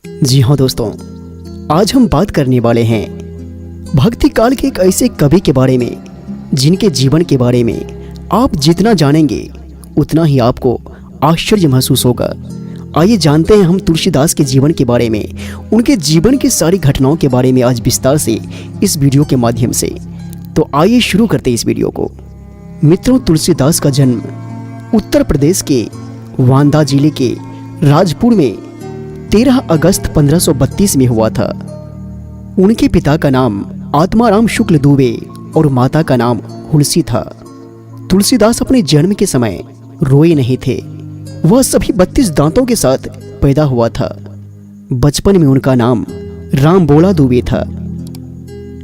जी हाँ दोस्तों, आज हम बात करने वाले हैं भक्ति काल के एक ऐसे कवि के बारे में जिनके जीवन के बारे में आप जितना जानेंगे उतना ही आपको आश्चर्य महसूस होगा। आइए जानते हैं हम तुलसीदास के जीवन के बारे में, उनके जीवन की सारी घटनाओं के बारे में आज विस्तार से इस वीडियो के माध्यम से। तो आइए शुरू करते हैं इस वीडियो को। मित्रों, तुलसीदास का जन्म उत्तर प्रदेश के वांदा जिले के राजपुर में 13 अगस्त 1532 में हुआ था। उनके पिता का नाम आत्माराम शुक्ल दुबे और माता का नाम हुलसी था। तुलसीदास अपने जन्म के समय रोए नहीं थे। वह सभी 32 दांतों के साथ पैदा हुआ था। बचपन में उनका नाम रामबोला दुबे था।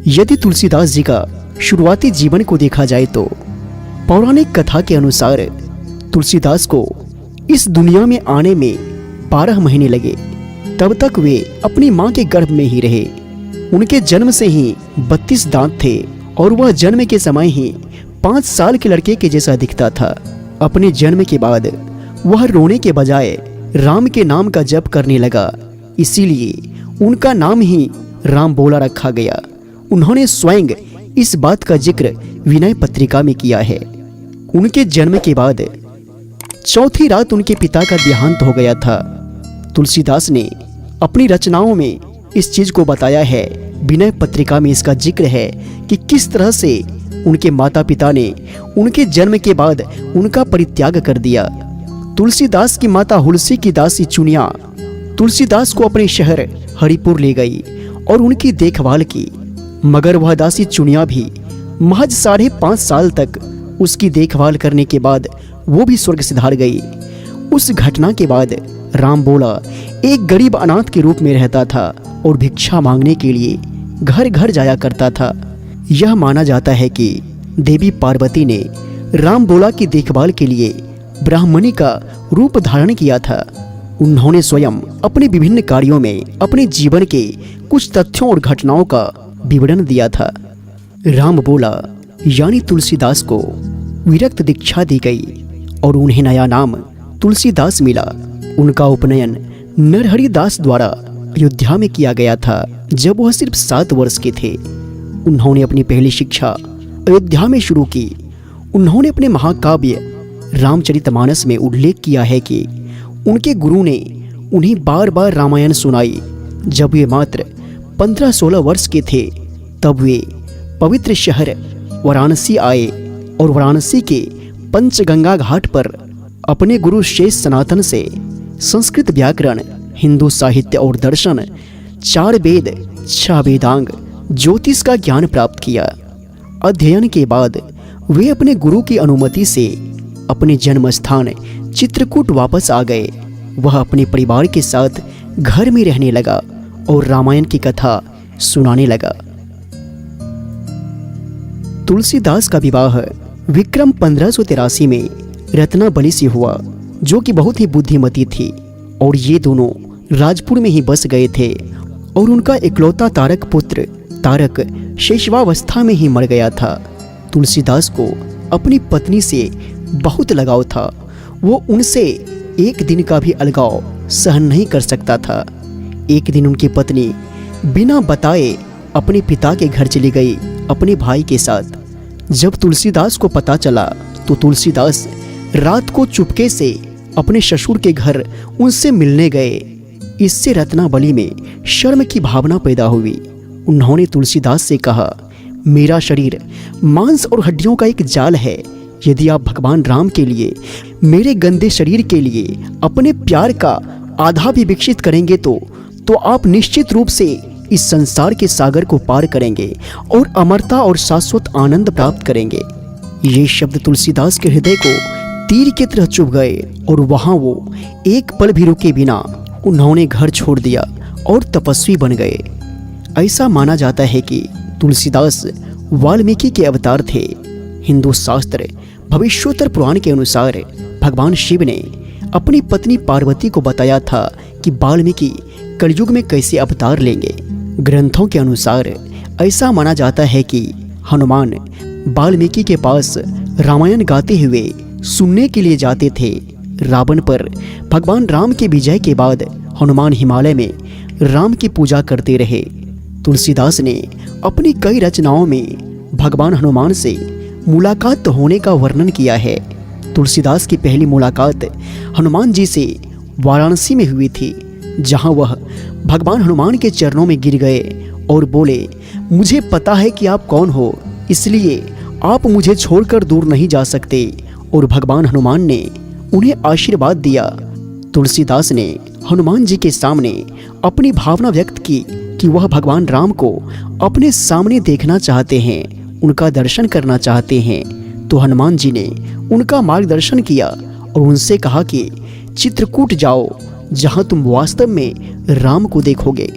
यदि तुलसीदास जी का शुरुआती जीवन को देखा जाए तो पौराणिक कथा के अनुसार तुलसीदास को इस दुनिया में आने में 12 महीने लगे। तब तक वे अपनी मां के गर्भ में ही रहे। उनके जन्म से ही 32 दांत थे और वह जन्म के समय ही 5 साल के लड़के के जैसा दिखता था। अपने जन्म के बाद वह रोने के बजाय राम के नाम का जप करने लगा, इसीलिए उनका नाम ही रामबोला रखा गया। उन्होंने स्वयं इस बात का जिक्र विनय पत्रिका में किया है। उनके जन्म के बाद चौथी रात उनके पिता का देहांत हो गया था। तुलसीदास ने अपनी रचनाओं में इस चीज को बताया है। विनय पत्रिका में इसका जिक्र है कि किस तरह से उनके माता पिता ने उनके जन्म के बाद उनका परित्याग कर दिया। तुलसीदास की माता हुलसी की दासी चुनिया तुलसीदास को अपने शहर हरिपुर ले गई और उनकी देखभाल की, मगर वह दासी चुनिया भी महज 5.5 साल तक उसकी देखभाल करने के बाद वो भी स्वर्ग सिधार गई। उस घटना के बाद रामबोला एक गरीब अनाथ के रूप में रहता था और भिक्षा मांगने के लिए घर घर जाया करता था। यह माना जाता है कि देवी पार्वती ने रामबोला की देखभाल के लिए ब्राह्मणी का रूप धारण किया था। उन्होंने स्वयं अपने विभिन्न कार्यों में अपने जीवन के कुछ तथ्यों और घटनाओं का विवरण दिया था। रामबोला यानी तुलसीदास को विरक्त दीक्षा दी गई और उन्हें नया नाम तुलसीदास मिला। उनका उपनयन नरहरि दास द्वारा अयोध्या में किया गया था जब वह सिर्फ 7 वर्ष के थे। उन्होंने अपनी पहली शिक्षा अयोध्या में शुरू की। उन्होंने अपने महाकाव्य रामचरितमानस में उल्लेख किया है कि उनके गुरु ने उन्हें बार बार रामायण सुनाई। जब वे मात्र 15-16 वर्ष के थे तब वे पवित्र शहर वाराणसी आए और वाराणसी के पंचगंगा घाट पर अपने गुरु शेष सनातन से संस्कृत व्याकरण, हिंदू साहित्य और दर्शन, 4 वेद, 6 वेदांग, ज्योतिष का ज्ञान प्राप्त किया। अध्ययन के बाद वे अपने गुरु की अनुमति से अपने जन्म स्थान चित्रकूट वापस आ गए। वह अपने परिवार के साथ घर में रहने लगा और रामायण की कथा सुनाने लगा। तुलसीदास का विवाह विक्रम 1583 में रत्नाबली से हुआ, जो कि बहुत ही बुद्धिमती थी और ये दोनों राजपुर में ही बस गए थे। और उनका इकलौता तारक पुत्र तारक शैशवावस्था में ही मर गया था। तुलसीदास को अपनी पत्नी से बहुत लगाव था। वो उनसे एक दिन का भी अलगाव सहन नहीं कर सकता था। एक दिन उनकी पत्नी बिना बताए अपने पिता के घर चली गई अपने भाई के साथ। जब तुलसीदास को पता चला तो तुलसीदास रात को चुपके से अपने ससुर के घर उनसे मिलने गए। इससे रत्नाबली में शर्म की भावना पैदा हुई। उन्होंने तुलसीदास से कहा, मेरा शरीर मांस और हड्डियों का एक जाल है। यदि आप भगवान राम के लिए मेरे गंदे शरीर के लिए अपने प्यार का आधा भी विकसित करेंगे तो आप निश्चित रूप से इस संसार के सागर को पार करेंगे और अमरता और शाश्वत आनंद प्राप्त करेंगे। ये शब्द तुलसीदास के हृदय को तीर की तरह चुभ गए और वहां वो एक पल भी रुके बिना उन्होंने घर छोड़ दिया और तपस्वी बन गए। ऐसा माना जाता है कि तुलसीदास वाल्मीकि के अवतार थे। हिंदू शास्त्र भविष्योत्तर पुराण के अनुसार भगवान शिव ने अपनी पत्नी पार्वती को बताया था कि वाल्मीकि कलयुग में कैसे अवतार लेंगे। ग्रंथों के अनुसार ऐसा माना जाता है कि हनुमान वाल्मीकि के पास रामायण गाते हुए सुनने के लिए जाते थे। रावण पर भगवान राम के विजय के बाद हनुमान हिमालय में राम की पूजा करते रहे। तुलसीदास ने अपनी कई रचनाओं में भगवान हनुमान से मुलाकात होने का वर्णन किया है। तुलसीदास की पहली मुलाकात हनुमान जी से वाराणसी में हुई थी, जहां वह भगवान हनुमान के चरणों में गिर गए और बोले, मुझे पता है कि आप कौन हो, इसलिए आप मुझे छोड़कर दूर नहीं जा सकते। और भगवान हनुमान ने उन्हें आशीर्वाद दिया। तुलसीदास ने हनुमान जी के सामने अपनी भावना व्यक्त की कि वह भगवान राम को अपने सामने देखना चाहते हैं, उनका दर्शन करना चाहते हैं। तो हनुमान जी ने उनका मार्गदर्शन किया और उनसे कहा कि चित्रकूट जाओ, जहां तुम वास्तव में राम को देखोगे।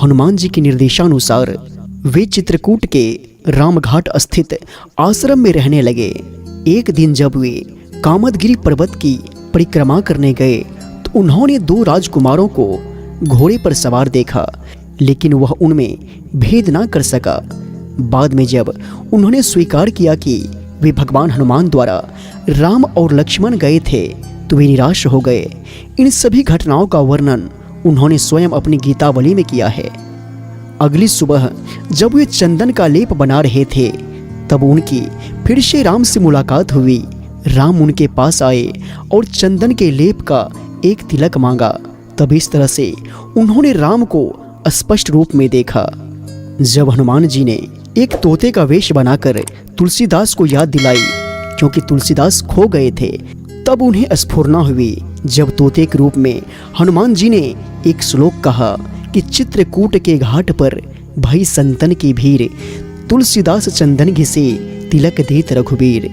हनुमान जी के निर्देशानुसार वे चित्रकूट के रामघाट स्थित आश्रम में रहने लगे। एक दिन जब वे कामदगिरी पर्वत की परिक्रमा करने गए तो उन्होंने 2 राजकुमारों को घोड़े पर सवार देखा, लेकिन वह उनमें भेद ना कर सका। बाद में जब उन्होंने स्वीकार किया कि वे भगवान हनुमान द्वारा राम और लक्ष्मण गए थे तो वे निराश हो गए। इन सभी घटनाओं का वर्णन उन्होंने स्वयं अपनी गीतावली में किया है। अगली सुबह जब वे चंदन का लेप बना रहे थे तब उनकी फिर से राम से मुलाकात हुई। राम उनके पास आए और चंदन के लेप का एक तिलक मांगा। तब इस तरह से उन्होंने राम को स्पष्ट रूप में देखा। जब हनुमान जी ने एक तोते का वेश बनाकर तुलसीदास को याद दिलाई, क्योंकि तुलसीदास खो गए थे, तब उन्हें स्फुरना हुई जब तोते के रूप में हनुमान जी ने एक श्लोक कहा कि चित्रकूट के घाट पर भई संतन की भीड़, तुलसीदास चंदन घिसे तिलक देत रघुबीर।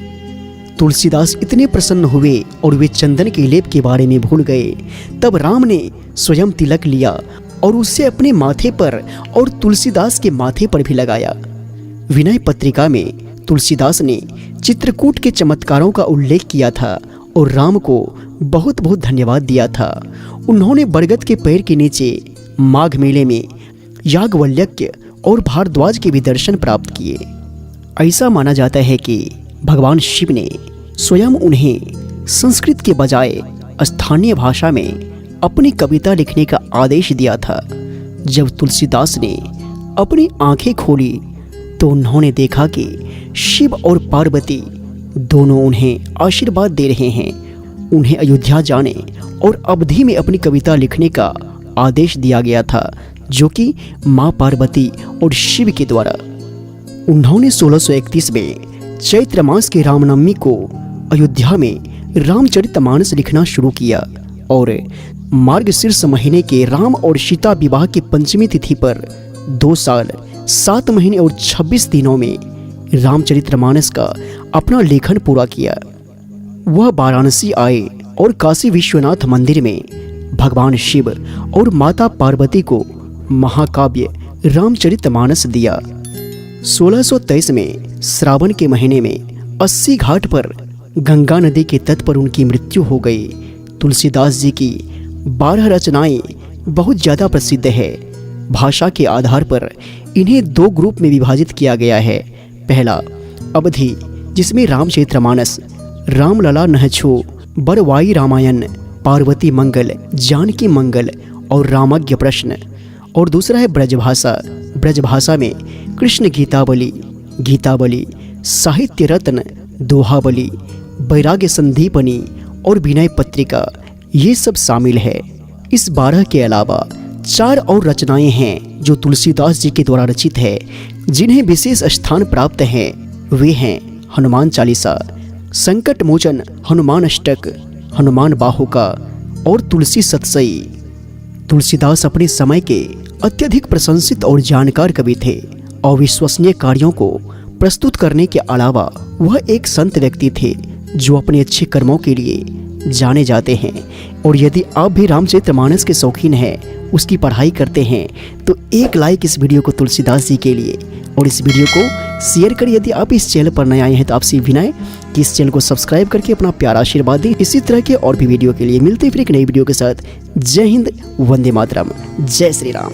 तुलसीदास इतने प्रसन्न हुए और वे चंदन के लेप के बारे में भूल गए। तब राम ने स्वयं तिलक लिया और उसे अपने माथे पर और तुलसीदास के माथे पर भी लगाया। विनय पत्रिका में तुलसीदास ने चित्रकूट के चमत्कारों का उल्लेख किया था और राम को बहुत बहुत धन्यवाद दिया था। उन्होंने बरगद के पेड़ के नीचे माघ मेले में याज्ञवल्क्य और भारद्वाज के भी दर्शन प्राप्त किए। ऐसा माना जाता है कि भगवान शिव ने स्वयं उन्हें संस्कृत के बजाय स्थानीय भाषा में अपनी कविता लिखने का आदेश दिया था। जब तुलसीदास ने अपनी आंखें खोली तो उन्होंने देखा कि शिव और पार्वती दोनों उन्हें आशीर्वाद दे रहे हैं। उन्हें अयोध्या जाने और अवधि में अपनी कविता लिखने का आदेश दिया गया था, जो कि माँ पार्वती और शिव के द्वारा। उन्होंने 1631 में चैत्र मास के रामनवमी को अयोध्या में रामचरितमानस लिखना शुरू किया और मार्गशीर्ष महीने के राम और सीता विवाह की पंचमी तिथि पर 2 साल 7 महीने और 26 दिनों में रामचरितमानस का अपना लेखन पूरा किया। वह वाराणसी आए और काशी विश्वनाथ मंदिर में भगवान शिव और माता पार्वती को महाकाव्य रामचरितमानस दिया। 1623 में श्रावण के महीने में 80 घाट पर गंगा नदी के तट पर उनकी मृत्यु हो गई। तुलसीदास जी की 12 रचनाएं बहुत ज़्यादा प्रसिद्ध है। भाषा के आधार पर इन्हें 2 ग्रुप में विभाजित किया गया है। पहला अवधि, जिसमें रामचरितमानस, रामलला नहछो, बरवाई रामायण, पार्वती मंगल, जानकी मंगल और रामज्ञ प्रश्न। और दूसरा है ब्रजभाषा। ब्रजभाषा में कृष्ण गीतावली, गीतावली, साहित्य रत्न, दोहावली, वैराग्य संदीपनी और विनय पत्रिका, ये सब शामिल है। इस 12 के अलावा 4 और रचनाएं हैं जो तुलसीदास जी के द्वारा रचित है, जिन्हें विशेष स्थान प्राप्त है। वे हैं हनुमान चालीसा, संकट मोचन हनुमान अष्टक, हनुमान बाहुका और तुलसी सतसई। तुलसीदास अपने समय के अत्यधिक प्रशंसित और जानकार कवि थे। अविश्वसनीय कार्यों को प्रस्तुत करने के अलावा वह एक संत व्यक्ति थे जो अपने अच्छे कर्मों के लिए जाने जाते हैं। और यदि आप भी रामचरितमानस के शौकीन हैं, उसकी पढ़ाई करते हैं, तो एक लाइक इस वीडियो को तुलसीदास जी के लिए और इस वीडियो को शेयर करें। यदि आप इस चैनल पर नए आए हैं तो आपसे विनय कि इस चैनल को सब्सक्राइब करके अपना प्यारा आशीर्वाद दें। इसी तरह के और भी वीडियो के लिए मिलते हैं फिर एक नई वीडियो के साथ। जय हिंद, वंदे मातरम, जय श्री राम।